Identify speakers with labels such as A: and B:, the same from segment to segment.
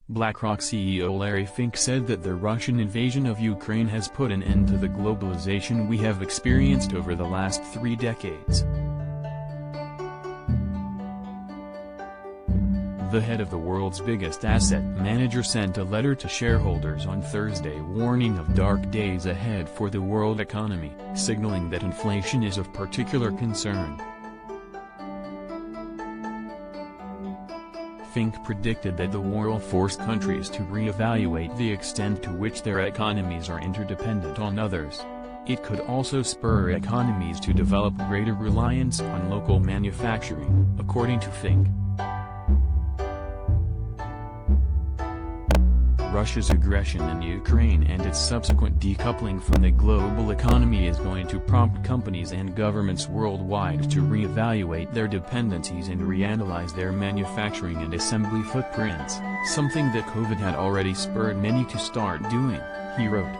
A: BlackRock CEO Larry Fink said that the Russian invasion of Ukraine has put an end to the globalization we have experienced over the last 3 decades. The head of the world's biggest asset manager sent a letter to shareholders on Thursday warning of dark days ahead for the world economy, signaling that inflation is of particular concern. Fink predicted that the war will force countries to re-evaluate the extent to which their economies are interdependent on others. It could also spur economies to develop greater reliance on local manufacturing, according to Fink. Russia's aggression in Ukraine and its subsequent decoupling from the global economy is going to prompt companies and governments worldwide to re-evaluate their dependencies and reanalyze their manufacturing and assembly footprints, something that COVID had already spurred many to start doing, he wrote.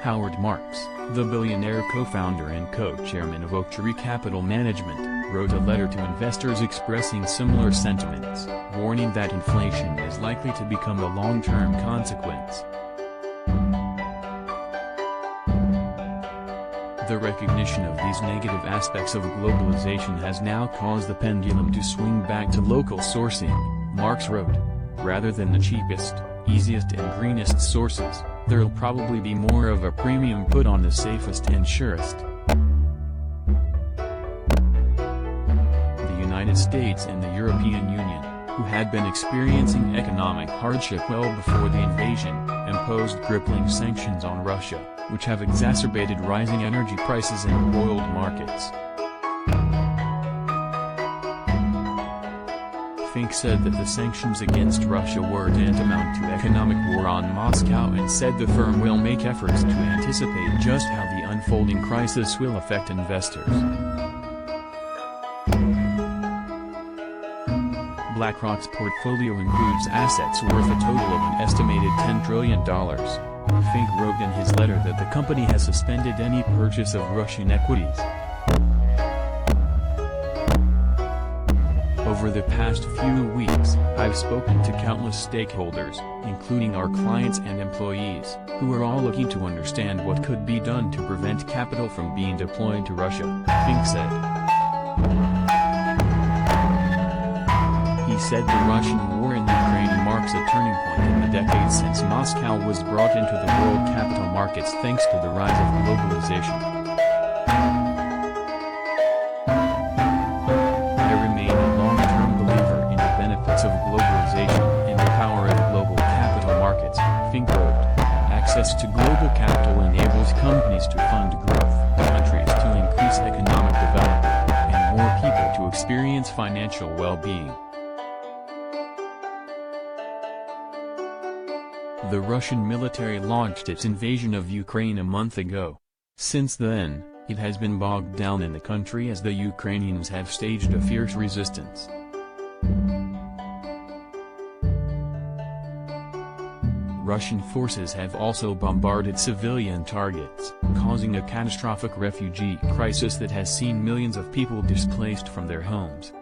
A: Howard Marks, the billionaire co-founder and co-chairman of Oaktree Capital Management, wrote a letter to investors expressing similar sentiments, warning that inflation is likely to become a long-term consequence. The recognition of these negative aspects of globalization has now caused the pendulum to swing back to local sourcing, Marks wrote. Rather than the cheapest, easiest and greenest sources, there'll probably be more of a premium put on the safest and surest. The United States and the European Union, who had been experiencing economic hardship well before the invasion, imposed crippling sanctions on Russia, which have exacerbated rising energy prices in oil markets. Fink said that the sanctions against Russia were tantamount to economic war on Moscow and said the firm will make efforts to anticipate just how the unfolding crisis will affect investors. BlackRock's portfolio includes assets worth a total of an estimated $10 trillion. Fink wrote in his letter that the company has suspended any purchase of Russian equities. Over the past few weeks, I've spoken to countless stakeholders, including our clients and employees, who are all looking to understand what could be done to prevent capital from being deployed to Russia, Fink said. He said the Russian war in Ukraine marks a turning point in the decades since Moscow was brought into the world capital markets thanks to the rise of globalization. I remain a long-term believer in the benefits of globalization and the power of global capital markets, Fink wrote. Access to global capital enables companies to fund growth, countries to increase economic development, and more people to experience financial well-being. The Russian military launched its invasion of Ukraine a month ago. Since then, it has been bogged down in the country as the Ukrainians have staged a fierce resistance. Russian forces have also bombarded civilian targets, causing a catastrophic refugee crisis that has seen millions of people displaced from their homes.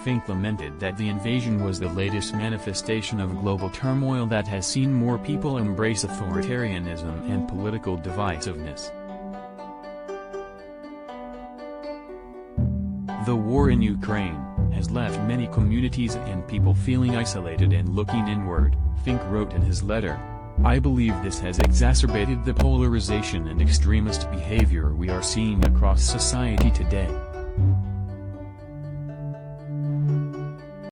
A: Fink lamented that the invasion was the latest manifestation of global turmoil that has seen more people embrace authoritarianism and political divisiveness. The war in Ukraine has left many communities and people feeling isolated and looking inward, Fink wrote in his letter. I believe this has exacerbated the polarization and extremist behavior we are seeing across society today.